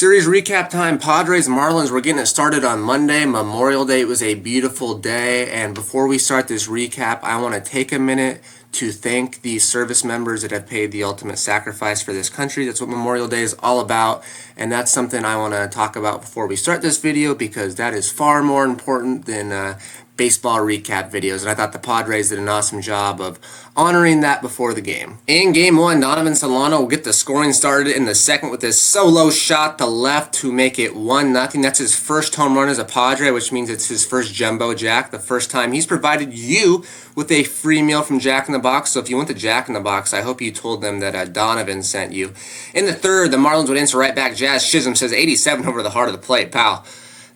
Series recap time. Padres, Marlins, we're getting it started on Monday, Memorial Day. It was a beautiful day. And before we start this recap, I want to take a minute to thank the service members that have paid the ultimate sacrifice for this country. That's what Memorial Day is all about. And that's something I want to talk about before we start this video because that is far more important than baseball recap videos, and I thought the Padres did an awesome job of honoring that before the game. In Game 1, Donovan Solano will get the scoring started in the second with this solo shot to left to make it 1-0. That's his first home run as a Padre, which means it's his first jumbo jack, the first time he's provided you with a free meal from Jack in the Box. So if you went to Jack in the Box, I hope you told them that Donovan sent you. In the third, the Marlins would answer right back. Jazz Chisholm says 87 over the heart of the plate, pal.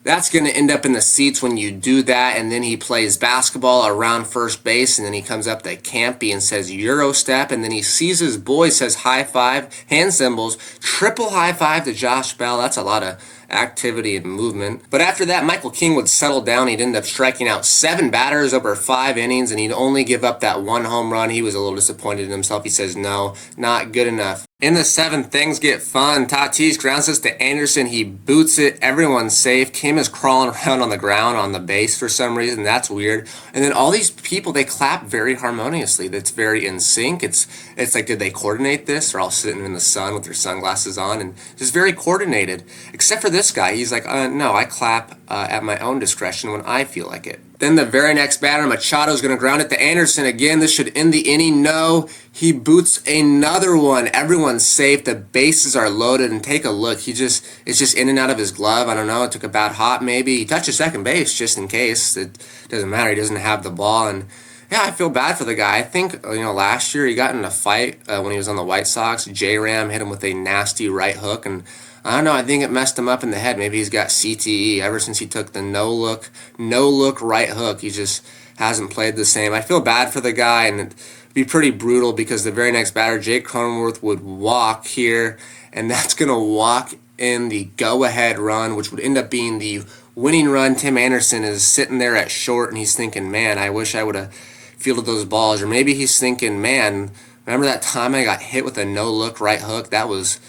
That's going to end up in the seats when you do that, and then he plays basketball around first base, and then he comes up to Campy and says Euro step, and then he sees his boy, says high five, hand symbols, triple high five to Josh Bell. That's a lot of activity and movement. But after that, Michael King would settle down. He'd end up striking out 7 batters over 5 innings, and he'd only give up that 1 home run. He was a little disappointed in himself. He says, no, not good enough. In the 7th, things get fun. Tatis grounds this to Anderson. He boots it. Everyone's safe. Kim is crawling around on the ground on the base for some reason. That's weird. And then all these people, they clap very harmoniously. That's very in sync. It's like, did they coordinate this? They're all sitting in the sun with their sunglasses on and just very coordinated. Except for this guy. He's like, no, I clap at my own discretion when I feel like it. Then the very next batter, Machado's going to ground it to Anderson again. This should end the inning. No, he boots another one. Everyone's safe. The bases are loaded. And take a look. It's just in and out of his glove. I don't know. It took a bad hop maybe. He touched second base just in case. It doesn't matter. He doesn't have the ball. And yeah, I feel bad for the guy. I think, last year he got in a fight when he was on the White Sox. J-Ram hit him with a nasty right hook. And I don't know, I think it messed him up in the head. Maybe he's got CTE ever since he took the no-look right hook. He just hasn't played the same. I feel bad for the guy, and it'd be pretty brutal because the very next batter, Jake Cronenworth, would walk here, and that's going to walk in the go-ahead run, which would end up being the winning run. Tim Anderson is sitting there at short, and he's thinking, man, I wish I would have fielded those balls. Or maybe he's thinking, man, remember that time I got hit with a no-look right hook? That was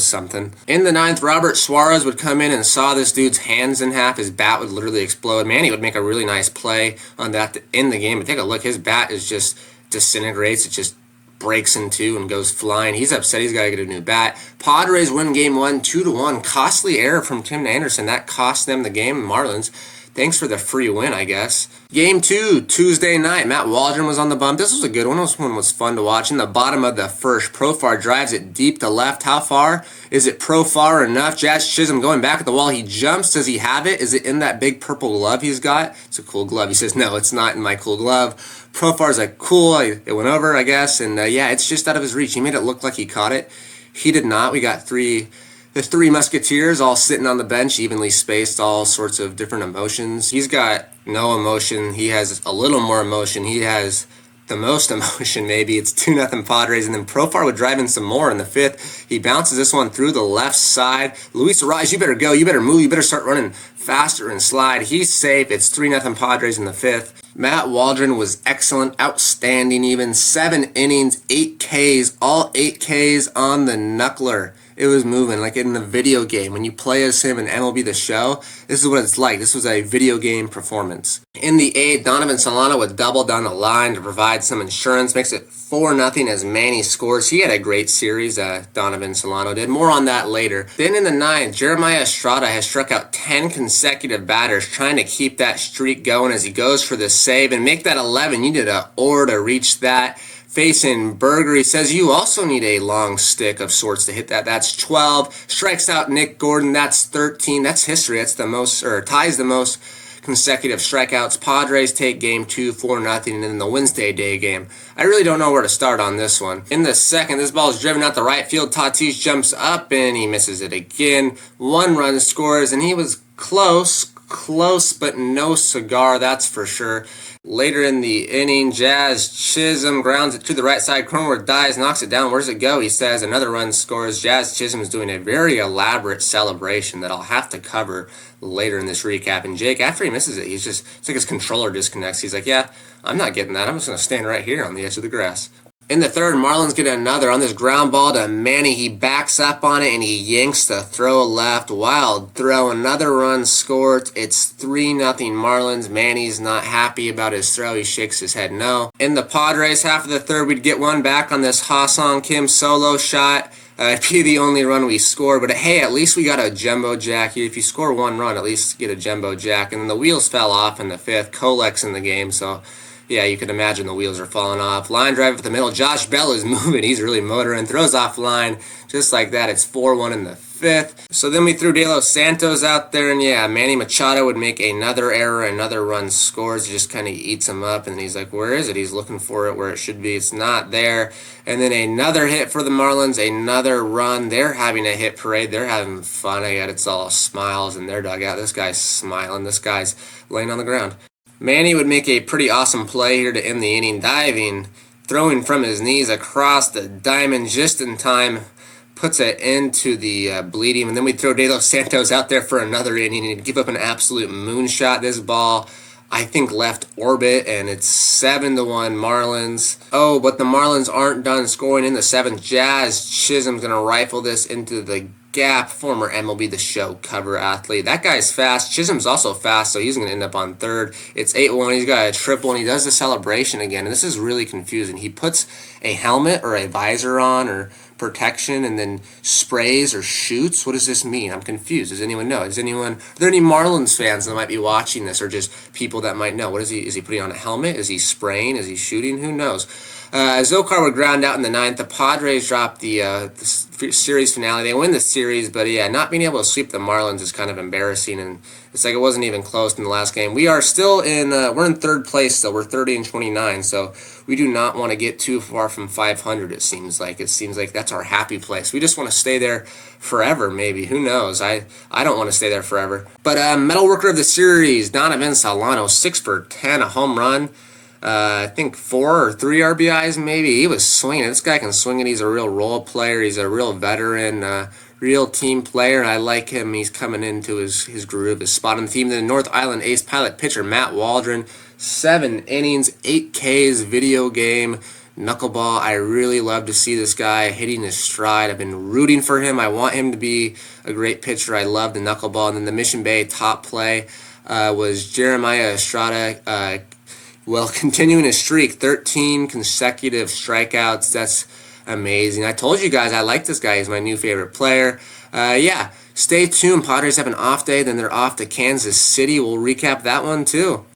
something. In the 9th, Robert Suarez would come in and saw this dude's hands in half. His bat would literally explode. Man, he would make a really nice play on that to end the game. But take a look. His bat is just disintegrates. It just breaks in two and goes flying. He's upset. He's got to get a new bat. Padres win Game 1, 2-1. Costly error from Tim Anderson. That cost them the game. Marlins, thanks for the free win, I guess. Game 2, Tuesday night. Matt Waldron was on the bump. This was a good one. This one was fun to watch. In the bottom of the first, Profar drives it deep to left. How far? Is it Profar enough? Jazz Chisholm going back at the wall. He jumps. Does he have it? Is it in that big purple glove he's got? It's a cool glove. He says, no, it's not in my cool glove. Profar's like, cool. It went over, I guess. And yeah, it's just out of his reach. He made it look like he caught it. He did not. We got the 3 Musketeers all sitting on the bench, evenly spaced, all sorts of different emotions. He's got no emotion. He has a little more emotion. He has the most emotion, maybe. It's 2-0 Padres, and then Profar would drive in some more in the 5th. He bounces this one through the left side. Luis Arraez, you better go. You better move. You better start running faster and slide. He's safe. It's 3-0 Padres in the 5th. Matt Waldron was excellent, outstanding even. 7 innings, 8 Ks, all 8 Ks on the knuckler. It was moving like in the video game. When you play as him in MLB The Show, this is what it's like. This was a video game performance. In the 8th, Donovan Solano would double down the line to provide some insurance. Makes it 4-0 as Manny scores. He had a great series, Donovan Solano did. More on that later. Then in the 9th, Jeremiah Estrada has struck out 10 consecutive batters, trying to keep that streak going as he goes for the save and make that 11. You need an or to reach that. Facing Berger, he says you also need a long stick of sorts to hit that. That's 12. Strikes out Nick Gordon. That's 13. That's history. That's the most, or ties the most consecutive strikeouts. Padres take Game 2, 4-0, and then the Wednesday day game. I really don't know where to start on this one. In the 2nd, this ball is driven out the right field. Tatis jumps up and he misses it again. 1 run scores, and he was close, but no cigar, that's for sure. Later in the inning, Jazz Chisholm grounds it to the right side. Cronenworth dives, knocks it down. Where's it go? He says another run scores. Jazz Chisholm is doing a very elaborate celebration that I'll have to cover later in this recap. And Jake, after he misses it, it's like his controller disconnects. He's like, yeah, I'm not getting that. I'm just going to stand right here on the edge of the grass. In the third, Marlins get another on this ground ball to Manny. He backs up on it and he yanks the throw left. Wild throw, another run scored. It's 3-0 Marlins. Manny's not happy about his throw. He shakes his head no. In the Padres, half of the third, we'd get one back on this Ha-Sung Kim solo shot. It'd be the only run we score, but hey, at least we got a jumbo jack. If you score one run, at least get a jumbo jack. And then the wheels fell off in the fifth. Kolek's in the game, so yeah, you can imagine the wheels are falling off. Line drive at the middle. Josh Bell is moving. He's really motoring. Throws off line. Just like that, it's 4-1 in the fifth. So then we threw De Los Santos out there, and yeah, Manny Machado would make another error. Another run scores. He just kind of eats him up, and then he's like, where is it? He's looking for it where it should be. It's not there. And then another hit for the Marlins. Another run. They're having a hit parade. They're having fun. I got it's all smiles in their dugout. This guy's smiling. This guy's laying on the ground. Manny would make a pretty awesome play here to end the inning, diving, throwing from his knees across the diamond just in time, puts it into the bleeding, and then we'd throw De Los Santos out there for another inning and give up an absolute moonshot. This ball, I think, left orbit, and it's 7-1 Marlins. Oh, but the Marlins aren't done scoring in the seventh. Jazz Chisholm's going to rifle this into the gap. Former MLB The Show cover athlete. That guy's fast. Chisholm's also fast, so he's going to end up on third. It's 8-1. He's got a triple, and he does the celebration again. And this is really confusing. He puts a helmet or a visor on or protection and then sprays or shoots. What does this mean? I'm confused. Does anyone know? Are there any Marlins fans that might be watching this, or just people that might know? What is he? Is he putting on a helmet? Is he spraying? Is he shooting? Who knows? Zokar would ground out in the ninth. The Padres dropped the series finale. They win the series, but yeah, not being able to sweep the Marlins is kind of embarrassing, and it's like it wasn't even close in the last game. We are still we're in third place, so we're 30-29, so we do not want to get too far from 500, it seems like. It seems like that's our happy place. We just want to stay there forever, maybe. Who knows? I don't want to stay there forever. But Metal Worker of the Series, Donovan Solano, 6 for 10, a home run. I think 4 or 3 RBIs maybe. He was swinging. This guy can swing it. He's a real role player. He's a real veteran, real team player. I like him. He's coming into his groove, his spot on the team. Then North Island ace pilot pitcher Matt Waldron, 7 innings, 8 Ks, video game, knuckleball. I really love to see this guy hitting his stride. I've been rooting for him. I want him to be a great pitcher. I love the knuckleball. And then the Mission Bay top play was Jeremiah Estrada. Continuing his streak, 13 consecutive strikeouts. That's amazing. I told you guys I like this guy. He's my new favorite player. Yeah, stay tuned. Padres have an off day, then they're off to Kansas City. We'll recap that one too.